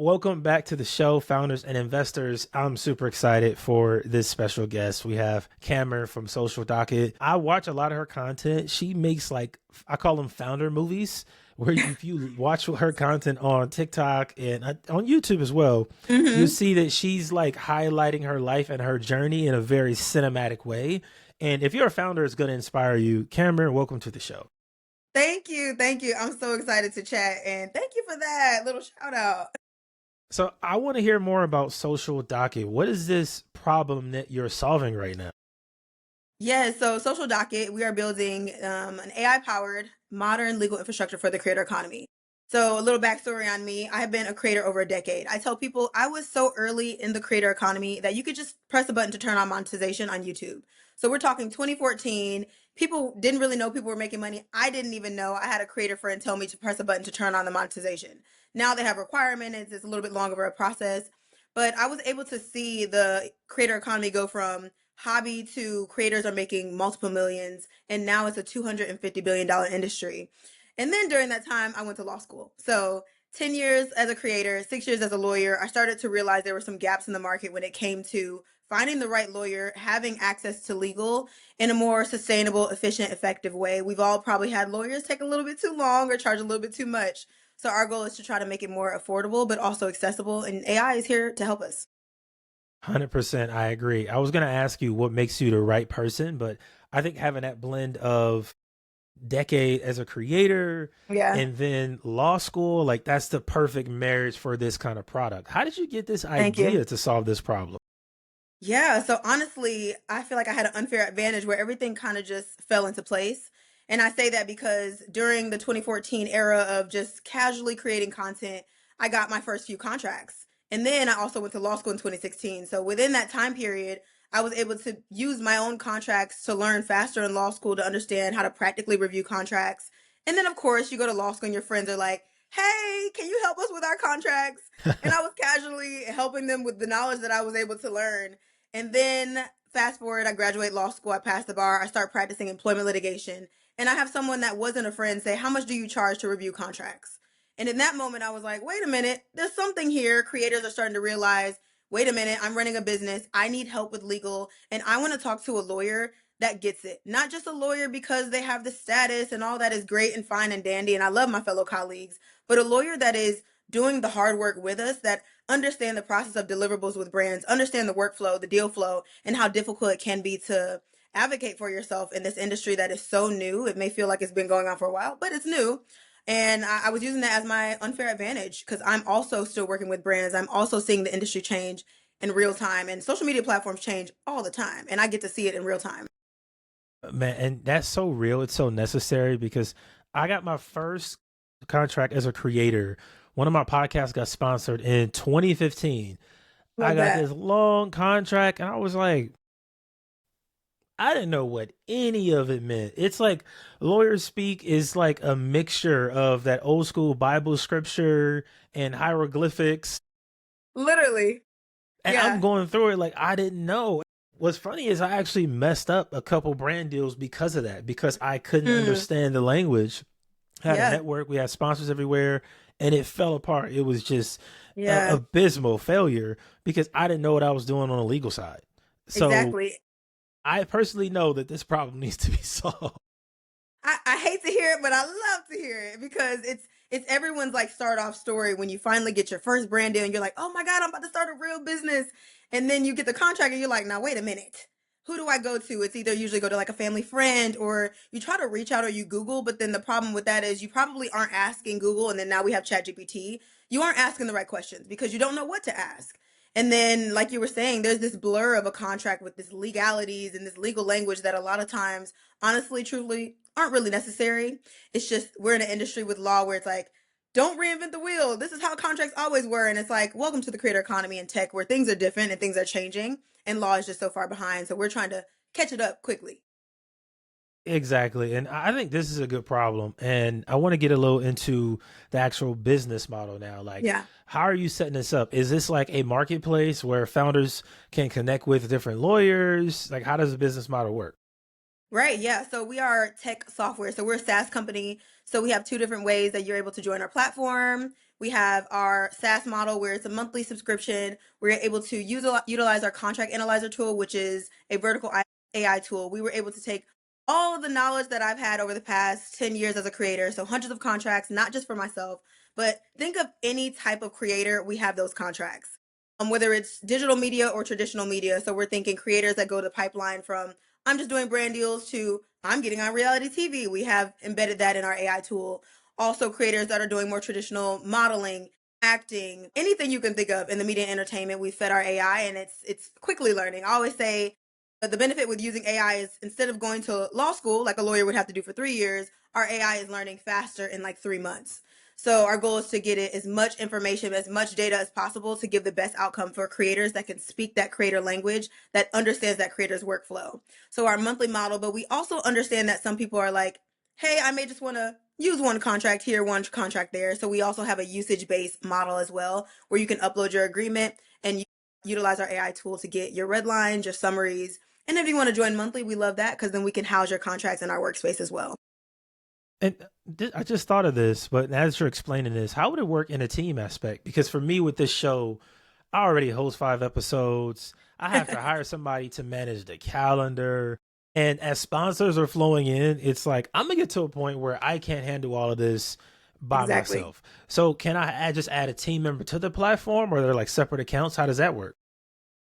Welcome back to the show, founders and investors. I'm super excited for this special guest. We have Kameron from Social Docket. I watch a lot of her content. She makes I call them founder movies, where if you watch her content on TikTok and on YouTube as well, you hmm see that she's like highlighting her life and her journey in a very cinematic way. And if you're a founder, it's going to inspire you. Kameron, welcome to the show. Thank you. Thank you. I'm so excited to chat and thank you for that little shout out. So I want to hear more about Social Docket. What is this problem that you're solving right now? Yeah, so Social Docket, we are building an AI powered modern legal infrastructure for the creator economy. So, a little backstory on me, I have been a creator over a decade. I tell people I was so early in the creator economy that you could just press a button to turn on monetization on YouTube. So, we're talking 2014. People didn't really know people were making money. I didn't even know. I had a creator friend tell me to press a button to turn on the monetization. Now they have requirements, it's a little bit longer of a process. But I was able to see the creator economy go from hobby to creators are making multiple millions, and now it's a $250 billion industry. And then during that time, I went to law school. So 10 years as a creator, 6 years as a lawyer, I started to realize there were some gaps in the market when it came to finding the right lawyer, having access to legal in a more sustainable, efficient, effective way. We've all probably had lawyers take a little bit too long or charge a little bit too much. So our goal is to try to make it more affordable, but also accessible. And AI is here to help us. 100%. I agree. I was going to ask you what makes you the right person, but I think having that blend of decade as a creator Yeah. and then law school, like that's the perfect marriage for this kind of product. How did you get this Thank you. idea to solve this problem? Yeah, so honestly, I feel like I had an unfair advantage where everything kind of just fell into place. And I say that because during the 2014 era of just casually creating content, I got my first few contracts. And then I also went to law school in 2016. So within that time period, I was able to use my own contracts to learn faster in law school to understand how to practically review contracts. And then, of course, you go to law school and your friends are like, hey, can you help us with our contracts? And I was casually helping them with the knowledge that I was able to learn. And then fast forward, I graduate law school, I pass the bar, I start practicing employment litigation, and I have someone that wasn't a friend say, how much do you charge to review contracts? And in that moment, I was like, wait a minute, there's something here. Creators are starting to realize, wait a minute, I'm running a business. I need help with legal, and I want to talk to a lawyer that gets it. Not just a lawyer because they have the status and all that is great and fine and dandy, and I love my fellow colleagues, but a lawyer that is doing the hard work with us, that understand the process of deliverables with brands, understand the workflow, the deal flow, and how difficult it can be to advocate for yourself in this industry that is so new. It may feel like it's been going on for a while, but it's new. And I was using that as my unfair advantage because I'm also still working with brands. I'm also seeing the industry change in real time, and social media platforms change all the time, and I get to see it in real time. Man, and that's so real. It's so necessary because I got my first contract as a creator. One of my podcasts got sponsored in 2015. I Love got that. this long contract and I was like, I didn't know what any of it meant. It's like lawyers speak is like a mixture of that old school Bible scripture and hieroglyphics. Literally. And I'm Yeah. going through it like I didn't know. What's funny is I actually messed up a couple brand deals because of that, because I couldn't Mm, understand the language. Had a yeah. network, we had sponsors everywhere, and it fell apart. It was just Yeah. abysmal failure because I didn't know what I was doing on the legal side. So Exactly. I personally know that this problem needs to be solved. I hate to hear it, but I love to hear it because it's everyone's like start off story when you finally get your first brand deal and you're like, oh my God, I'm about to start a real business. And then you get the contract and you're like, now wait a minute. Who do I go to? It's either usually go to like a family friend or you try to reach out or you Google, but then the problem with that is you probably aren't asking Google, and then now we have ChatGPT. You aren't asking the right questions because you don't know what to ask. And then, like you were saying, there's this blur of a contract with this legalities and this legal language that a lot of times, honestly, truly, aren't really necessary. It's just we're in an industry with law where it's like, don't reinvent the wheel. This is how contracts always were. And it's like, welcome to the creator economy and tech where things are different and things are changing and law is just so far behind. So we're trying to catch it up quickly. Exactly. And I think this is a good problem. And I want to get a little into the actual business model now. Like, Yeah. how are you setting this up? Is this like a marketplace where founders can connect with different lawyers? Like, how does the business model work? Right. Yeah. So we are tech software. So we're a SaaS company. So we have two different ways that you're able to join our platform. We have our SaaS model where it's a monthly subscription. We're able to utilize our contract analyzer tool, which is a vertical AI tool. We were able to take all of the knowledge that I've had over the past 10 years as a creator, so hundreds of contracts, not just for myself, but think of any type of creator, we have those contracts. Whether it's digital media or traditional media. So we're thinking creators that go to the pipeline from I'm just doing brand deals to I'm getting on reality TV. We have embedded that in our AI tool. Also, creators that are doing more traditional modeling, acting, anything you can think of in the media and entertainment. We fed our AI, and it's quickly learning. I always say the benefit with using AI is instead of going to law school like a lawyer would have to do for 3 years, our AI is learning faster in like 3 months. So our goal is to get it as much information, as much data as possible to give the best outcome for creators that can speak that creator language, that understands that creator's workflow. So our monthly model, but we also understand that some people are like, hey, I may just want to use one contract here, one contract there. So we also have a usage-based model as well, where you can upload your agreement and utilize our AI tool to get your red lines, your summaries. And if you want to join monthly, we love that because then we can house your contracts in our workspace as well. And I just thought of this, but as you're explaining this, how would it work in a team aspect? Because for me with this show, I already host 5 episodes. I have to hire somebody to manage the calendar. And as sponsors are flowing in, it's like I'm gonna get to a point where I can't handle all of this by Exactly. myself. So can just add a team member to the platform, or they're like separate accounts? How does that work?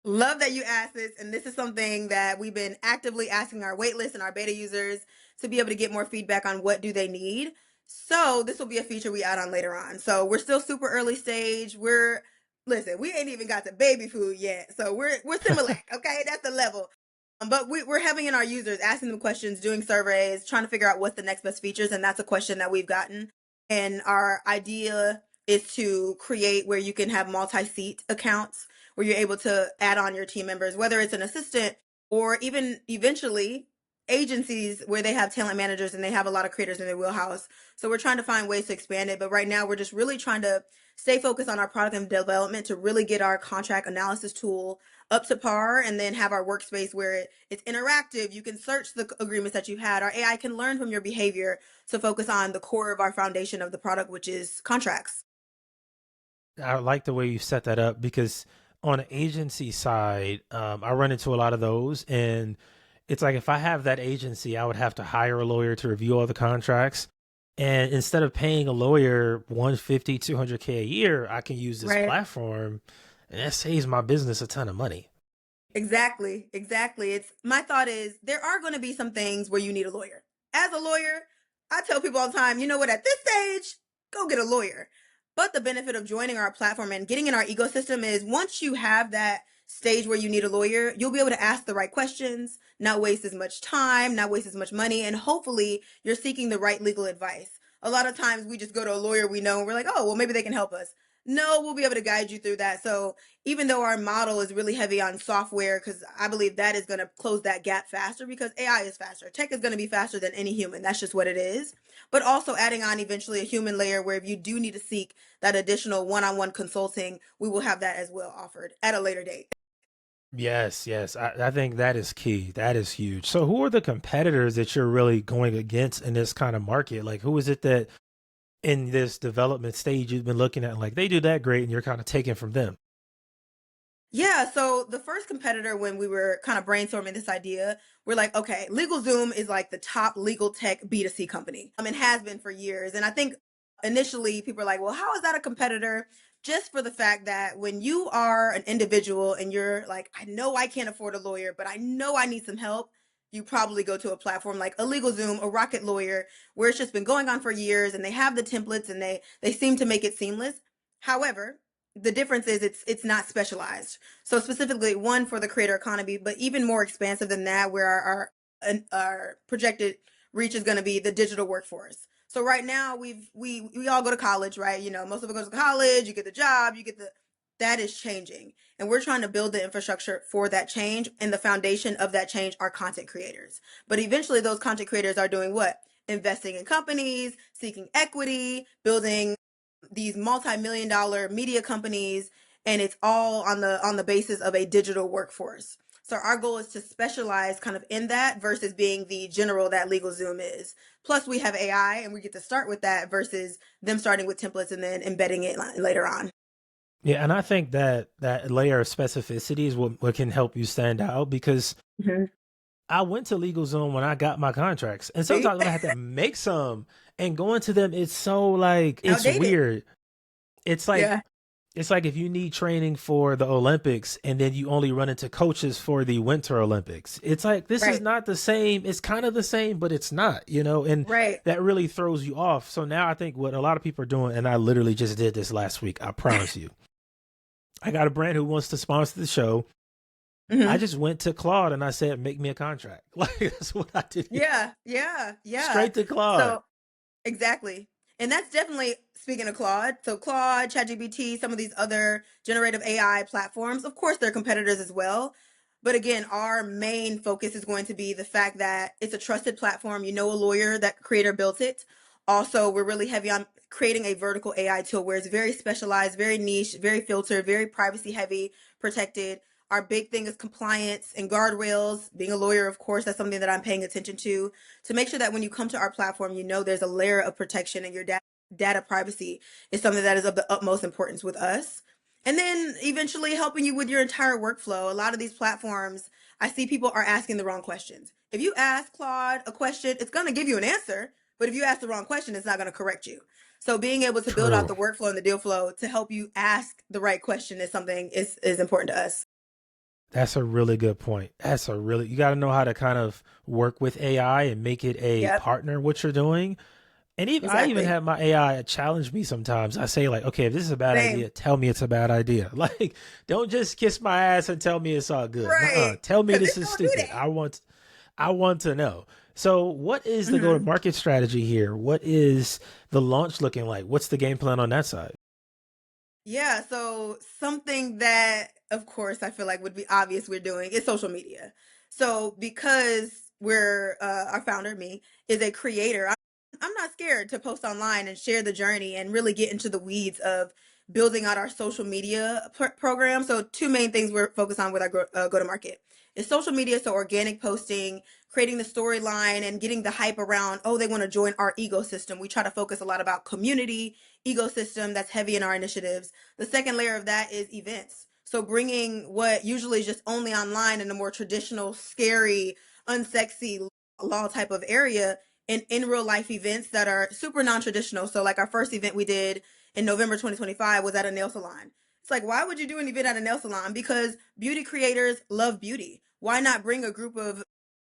Love that you asked this. And this is something that we've been actively asking our waitlist and our beta users to be able to get more feedback on what do they need. So this will be a feature we add on later on. So we're still super early stage. Listen, we ain't even got to baby food yet. So we're Similac, okay? That's the level. But we're having in our users, asking them questions, doing surveys, trying to figure out what's the next best features. And that's a question that we've gotten. And our idea is to create where you can have multi-seat accounts where you're able to add on your team members, whether it's an assistant or even eventually agencies where they have talent managers and they have a lot of creators in their wheelhouse. So we're trying to find ways to expand it. But right now, we're just really trying to stay focused on our product and development to really get our contract analysis tool up to par and then have our workspace where it's interactive. You can search the agreements that you've had. Our AI can learn from your behavior to focus on the core of our foundation of the product, which is contracts. I like the way you set that up because on the agency side, I run into a lot of those. And it's like if I have that agency, I would have to hire a lawyer to review all the contracts. And instead of paying a lawyer 150, 200K a year, I can use this Right. platform and that saves my business a ton of money. Exactly, exactly. It's my thought is there are going to be some things where you need a lawyer. As a lawyer, I tell people all the time, you know what, at this stage, go get a lawyer. But the benefit of joining our platform and getting in our ecosystem is once you have that stage where you need a lawyer, you'll be able to ask the right questions, not waste as much time, not waste as much money, and hopefully you're seeking the right legal advice. A lot of times we just go to a lawyer we know and we're like, oh, well, maybe they can help us. No, we'll be able to guide you through that. So even though our model is really heavy on software, because I believe that is going to close that gap faster because AI is faster. Tech is going to be faster than any human. That's just what it is. But also adding on eventually a human layer where if you do need to seek that additional one on one consulting, we will have that as well offered at a later date. Yes, yes. I think that is key. That is huge. So, who are the competitors that you're really going against in this kind of market? Like, who is it that in this development stage you've been looking at? Like, they do that great and you're kind of taking from them. Yeah, so the first competitor when we were kind of brainstorming this idea, we're like, okay, LegalZoom is like the top legal tech B2C company. And has been for years. And I think initially people are like, well, how is that a competitor? Just for the fact that when you are an individual and you're like, I know I can't afford a lawyer, but I know I need some help, you probably go to a platform like a LegalZoom, a Rocket Lawyer, where it's just been going on for years and they have the templates and they seem to make it seamless. However, the difference is it's not specialized. So specifically one for the creator economy, but even more expansive than that, where our projected reach is going to be the digital workforce. So right now we all go to college, right? You know, most of it goes to college. You get the job, that is changing, and we're trying to build the infrastructure for that change. And the foundation of that change are content creators. But eventually, those content creators are doing what? Investing in companies, seeking equity, building these multi-million dollar media companies, and it's all on the basis of a digital workforce. So our goal is to specialize kind of in that versus being the general that LegalZoom is. Plus, we have AI and we get to start with that versus them starting with templates and then embedding it later on. Yeah, and I think that that layer of specificity is what can help you stand out because Mhm. I went to LegalZoom when I got my contracts, and See? sometimes when I had to make some and going to them, it's so like it's Outdated. weird. It's like Yeah. it's like if you need training for the Olympics and then you only run into coaches for the Winter Olympics. It's like this is Right. not the same. It's kind of the same, but it's not, and Right. that really throws you off. So now I think what a lot of people are doing, and I literally just did this last week, I promise you. I got a brand who wants to sponsor the show. I Hmm. just went to Claude and I said, make me a contract. Like that's what I did. Yeah. Yeah. Yeah. Straight to Claude. So exactly. And that's definitely speaking of Claude. So Claude, ChatGPT, some of these other generative AI platforms, of course, they're competitors as well. But again, our main focus is going to be the fact that it's a trusted platform. You know, a lawyer, that creator built it. Also, we're really heavy on creating a vertical AI tool where it's very specialized, very niche, very filtered, very privacy heavy, protected. Our big thing is compliance and guardrails. Being a lawyer, of course, that's something that I'm paying attention to make sure that when you come to our platform, you know there's a layer of protection and your data privacy is something that is of the utmost importance with us. And then eventually helping you with your entire workflow. A lot of these platforms, I see people are asking the wrong questions. If you ask Claude a question, it's going to give you an answer. But if you ask the wrong question, it's not going to correct you. So being able to build out True. the workflow and the deal flow to help you ask the right question is something is important to us. That's a really good point. You got to know how to kind of work with AI and make it a Yep, partner what you're doing. And even I even exactly. have my AI challenge me sometimes. I say like, okay, if this is a bad Same. idea, tell me it's a bad idea. Like, don't just kiss my ass and tell me it's all good. Right. Nuh-uh. Tell me Because this it is don't do stupid. I want to know. So, what is the go to that. market strategy here? What is the launch looking like? What's the game plan on that side? Yeah, so something that, of course, I feel like would be obvious we're doing is social media. So because our founder, me, is a creator, I'm not scared to post online and share the journey and really get into the weeds of building out our social media program. So two main things we're focused on with our go to market is social media, so organic posting, creating the storyline and getting the hype around, oh, they want to join our ecosystem. We try to focus a lot about community ecosystem that's heavy in our initiatives. The second layer of that is events. So bringing what usually is just only online in a more traditional, scary, unsexy law type of area and in real life events that are super non-traditional. So like our first event we did in November 2025 was at a nail salon. It's like, why would you do an event at a nail salon? Because beauty creators love beauty. Why not bring a group of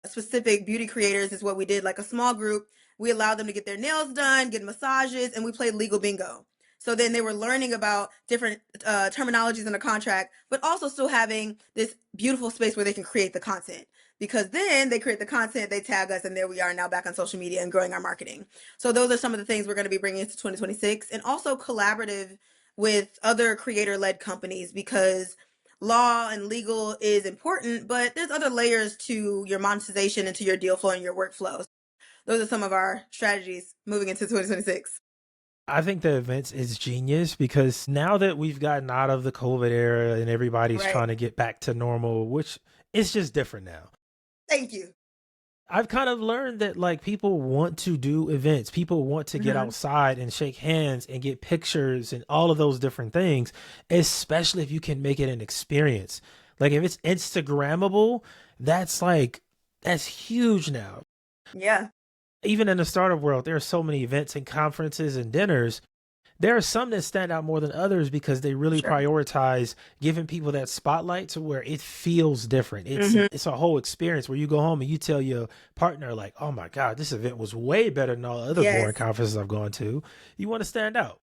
specific beauty creators is what we did, like a small group. We allowed them to get their nails done, get massages, and we played legal bingo. So then they were learning about different terminologies in the contract, but also still having this beautiful space where they can create the content. Because then they create the content, they tag us, and there we are now back on social media and growing our marketing. So those are some of the things we're going to be bringing into 2026 and also collaborative with other creator led companies because law and legal is important, but there's other layers to your monetization and to your deal flow and your workflows. Those are some of our strategies moving into 2026. I think the events is genius because now that we've gotten out of the COVID era and everybody's Right. trying to get back to normal, which it's just different now. Thank you. I've kind of learned that like people want to do events. People want to get Hmm. outside and shake hands and get pictures and all of those different things, especially if you can make it an experience. Like if it's Instagrammable, that's like that's huge now. Yeah, Even in the startup world, there are so many events and conferences and dinners. There are some that stand out more than others because they really sure. prioritize giving people that spotlight to where it feels different. Hmm. It's a whole experience where you go home and you tell your partner like, "Oh my god, this event was way better than all the other boring Yes. conferences I've gone to." You want to stand out.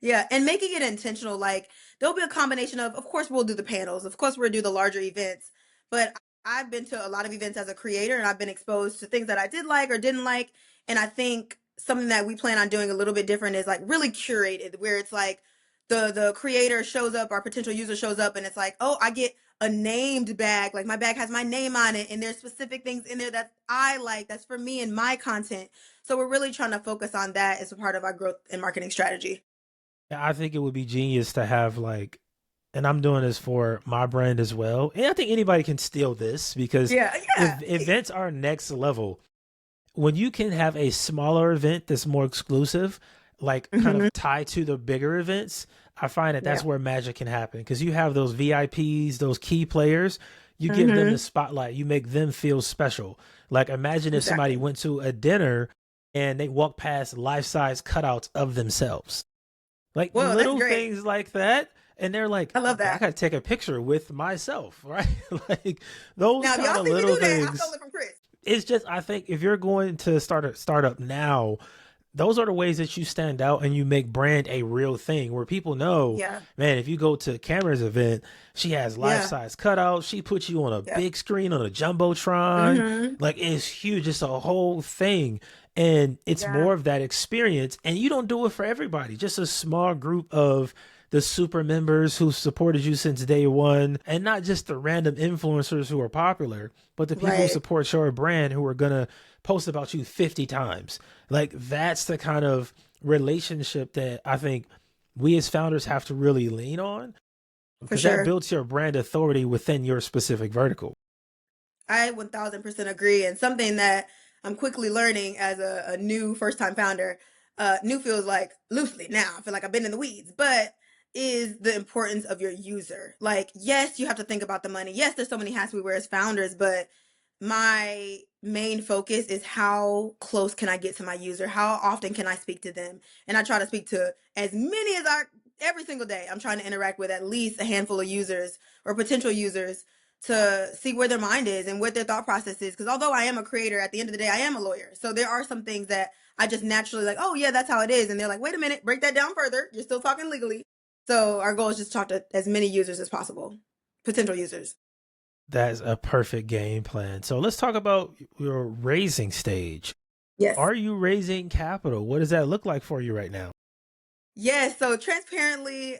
Yeah, and making it intentional, like there'll be a combination of course, we'll do the panels, of course, we'll do the larger events, but I've been to a lot of events as a creator and I've been exposed to things that I did like or didn't like. And I think something that we plan on doing a little bit different is like really curated, where it's like the creator shows up, our potential user shows up, and it's like, oh, I get a named bag, like my bag has my name on it, and there's specific things in there that I like, that's for me and my content. So we're really trying to focus on that as a part of our growth and marketing strategy. I think it would be genius to have like and I'm doing this for my brand as well. And I think anybody can steal this because Yeah, yeah. if events are next level, when you can have a smaller event that's more exclusive, like kind Hmm. of tied to the bigger events, I find that Yeah. that's where magic can happen because you have those VIPs, those key players. You give them the Hmm. spotlight. You make them feel special. Like imagine if somebody Exactly. went to a dinner and they walk past life-size cutouts of themselves, like Whoa, that's little great. things like that, and they're like, I love I that. gotta take a picture with myself, right? Like those Now, if kind y'all of see me little do that, I stole things. it from Chris. It's just I think if you're going to start a startup now, those are the ways that you stand out and you make brand a real thing where people know, Yeah. man, if you go to Cameron's event, she has life Yeah. size cutouts. She puts you on a Yep. big screen on a jumbotron. Hmm. Like it's huge. It's a whole thing. And it's Yeah. more of that experience. And you don't do it for everybody, just a small group of the super members who supported you since day one, and not just the random influencers who are popular, but the people who Right. support your brand who are gonna post about you 50 times. Like that's the kind of relationship that I think we as founders have to really lean on For because that sure. builds your brand authority within your specific vertical. I 1000% agree. And something that I'm quickly learning as a new first time founder, new feels like loosely now. I feel like I've been in the weeds, but is the importance of your user. Like, yes, you have to think about the money. Yes, there's so many hats we wear as founders, but my main focus is how close can I get to my user? How often can I speak to them? And I try to speak to as many as I every single day. I'm trying to interact with at least a handful of users or potential users to see where their mind is and what their thought process is. Because although I am a creator, at the end of the day, I am a lawyer. So there are some things that I just naturally like, oh, yeah, that's how it is. And they're like, wait a minute, break that down further. You're still talking legally. So our goal is just to talk to as many users as possible, potential users. That's a perfect game plan. So let's talk about your raising stage. Yes. Are you raising capital? What does that look like for you right now? Yes. So transparently,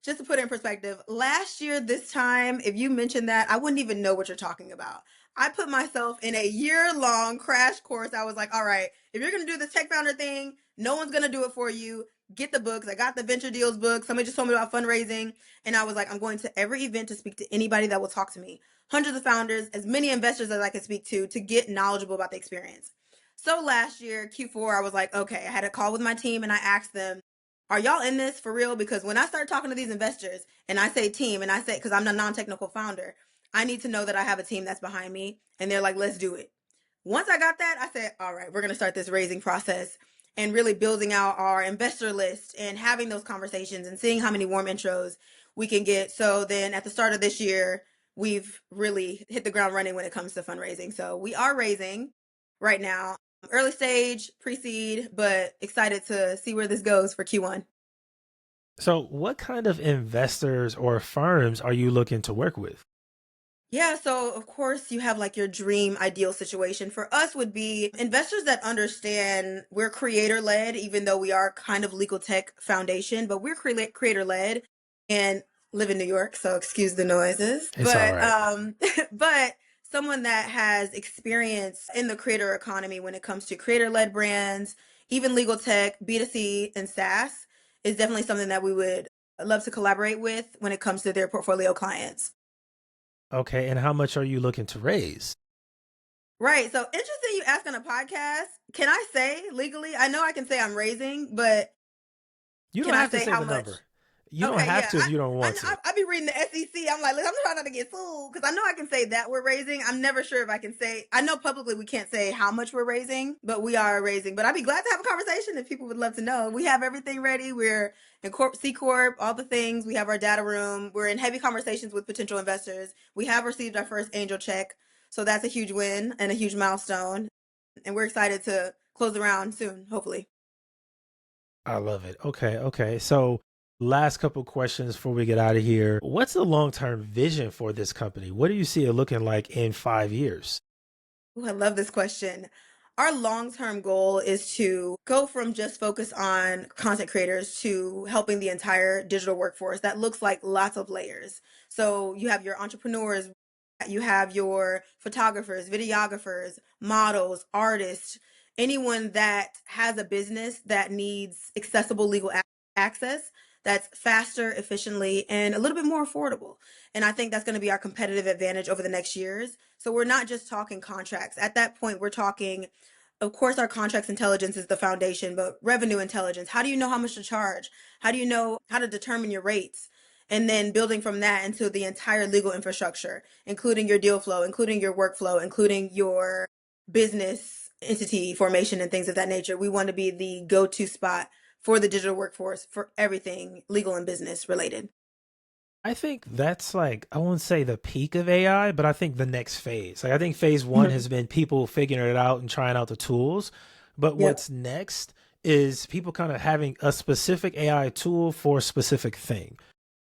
just to put it in perspective, last year, this time, if you mentioned that, I wouldn't even know what you're talking about. I put myself in a year-long crash course. I was like, all right, if you're going to do this tech founder thing, no one's going to do it for you. Get the books. I got the venture deals book. Somebody just told me about fundraising. And I was like, I'm going to every event to speak to anybody that will talk to me. Hundreds of founders, as many investors as I could speak to get knowledgeable about the experience. So last year, Q4, I was like, okay, I had a call with my team and I asked them, are y'all in this for real? Because when I start talking to these investors and I say team and I say, because I'm the non-technical founder, I need to know that I have a team that's behind me. And they're like, let's do it. Once I got that, I said, all right, we're going to start this raising process and really building out our investor list and having those conversations and seeing how many warm intros we can get. So then at the start of this year, we've really hit the ground running when it comes to fundraising. So we are raising right now, early stage, pre-seed, but excited to see where this goes for Q1. So, what kind of investors or firms are you looking to work with? Yeah, so of course you have like your dream ideal situation. For us would be investors that understand we're creator led, even though we are kind of legal tech foundation, but we're creator led and live in New York, so excuse the noises. It's all right. But someone that has experience in the creator economy when it comes to creator led brands, even legal tech, B2C and SaaS is definitely something that we would love to collaborate with when it comes to their portfolio clients. Okay, and how much are you looking to raise? Right. So interesting you ask on a podcast. Can I say legally? I know I can say I'm raising, but You don't can I have to say say how the much? number. You don't Okay, have yeah. to if you don't I want know to. I be reading the SEC. I'm like, I'm trying not to get sued because I know I can say that we're raising. I'm never sure if I can say. I know publicly we can't say how much we're raising, but we are raising. But I'd be glad to have a conversation if people would love to know. We have everything ready. We're in Corp C Corp, all the things. We have our data room. We're in heavy conversations with potential investors. We have received our first angel check, so that's a huge win and a huge milestone. And we're excited to close the round soon, hopefully. I love it. Okay, okay. So, last couple questions before we get out of here. What's the long-term vision for this company? What do you see it looking like in 5 years? Ooh, I love this question. Our long-term goal is to go from just focus on content creators to helping the entire digital workforce. That looks like lots of layers. So you have your entrepreneurs, you have your photographers, videographers, models, artists, anyone that has a business that needs accessible legal access. that's faster, efficiently, and a little bit more affordable. And I think that's going to be our competitive advantage over the next years. So we're not just talking contracts. At that point, we're talking, of course, our contracts intelligence is the foundation, but revenue intelligence. How do you know how much to charge? How do you know how to determine your rates? And then building from that into the entire legal infrastructure, including your deal flow, including your workflow, including your business entity formation and things of that nature. We want to be the go-to spot for the digital workforce for everything legal and business related. I think that's like, I won't say the peak of AI, but I think the next phase. Like, I think phase one Mhm. has been people figuring it out and trying out the tools. But Yep. what's next is people kind of having a specific AI tool for a specific thing.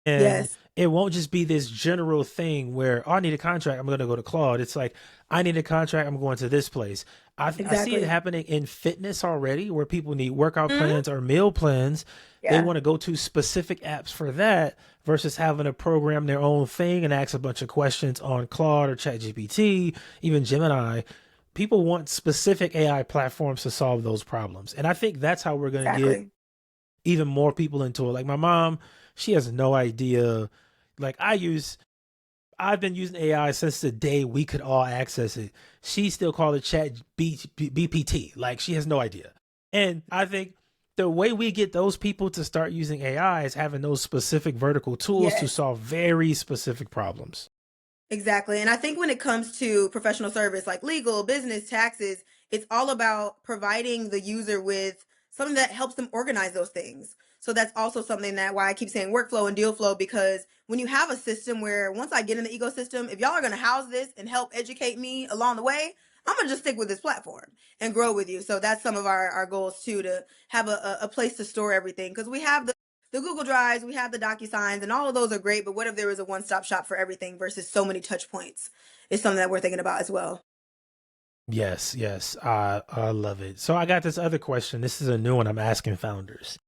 And Yes, it won't just be this general thing where, oh, I need a contract, I'm going to go to Claude. It's like, I need a contract, I'm going to this place. I see it exactly. happening in fitness already where people need workout Hmm. plans or meal plans. They Yeah, want to go to specific apps for that versus having to program their own thing and ask a bunch of questions on Claude or ChatGPT, even Gemini. People want specific AI platforms to solve those problems. And I think that's how we're going to get exactly. even more people into it. Like my mom, she has no idea. Like I've been using AI since the day we could all access it. She still called it BPT. Like she has no idea. And I think the way we get those people to start using AI is having those specific vertical tools to Yes. solve very specific problems. Exactly. And I think when it comes to professional service like legal, business, taxes, it's all about providing the user with something that helps them organize those things. So that's also something that why I keep saying workflow and deal flow, because when you have a system where once I get in the ecosystem, if y'all are going to house this and help educate me along the way, I'm going to just stick with this platform and grow with you. So that's some of our goals too, to have a place to store everything, because we have the Google Drives, we have the DocuSigns, and all of those are great. But what if there was a one-stop shop for everything versus so many touch points? Is something that we're thinking about as well. Yes, yes. I love it. So I got this other question. This is a new one I'm asking founders.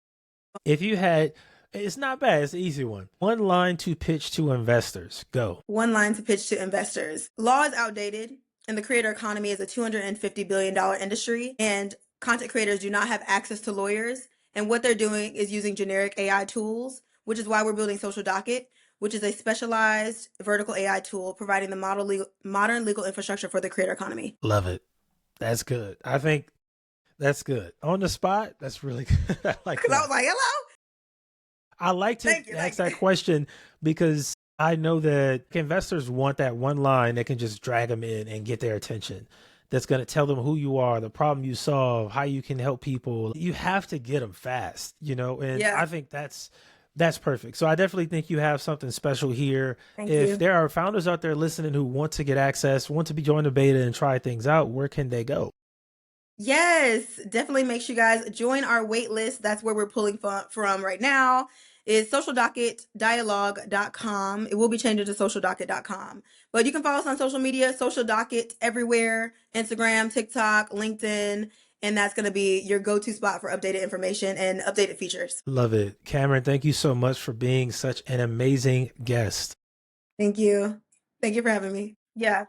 If you had, it's not bad, it's an easy one. One line to pitch to investors. Go. One line to pitch to investors. Law is outdated, and the creator economy is a $250 billion industry, and content creators do not have access to lawyers. And what they're doing is using generic AI tools, which is why we're building Social Docket, which is a specialized vertical AI tool providing the modern legal infrastructure for the creator economy. Love it. That's good. I think that's good. On the spot, that's really good. I like Because I was that. like, hello? I like to Thank you, ask thank that you. question because I know that investors want that one line that can just drag them in and get their attention. That's going to tell them who you are, the problem you solve, how you can help people. You have to get them fast, and Yeah, I think that's perfect. So I definitely think you have something special here. thank If you. there are founders out there listening who want to get access, want to be join the beta and try things out, where can they go? Yes, definitely make sure you guys join our wait list. That's where we're pulling from right now. Is socialdocketdialogue.com. It will be changing to socialdocket.com. But you can follow us on social media, social docket everywhere, Instagram, TikTok, LinkedIn, and that's going to be your go-to spot for updated information and updated features. Love it. Cameron, thank you so much for being such an amazing guest. Thank you. Thank you for having me. Yeah.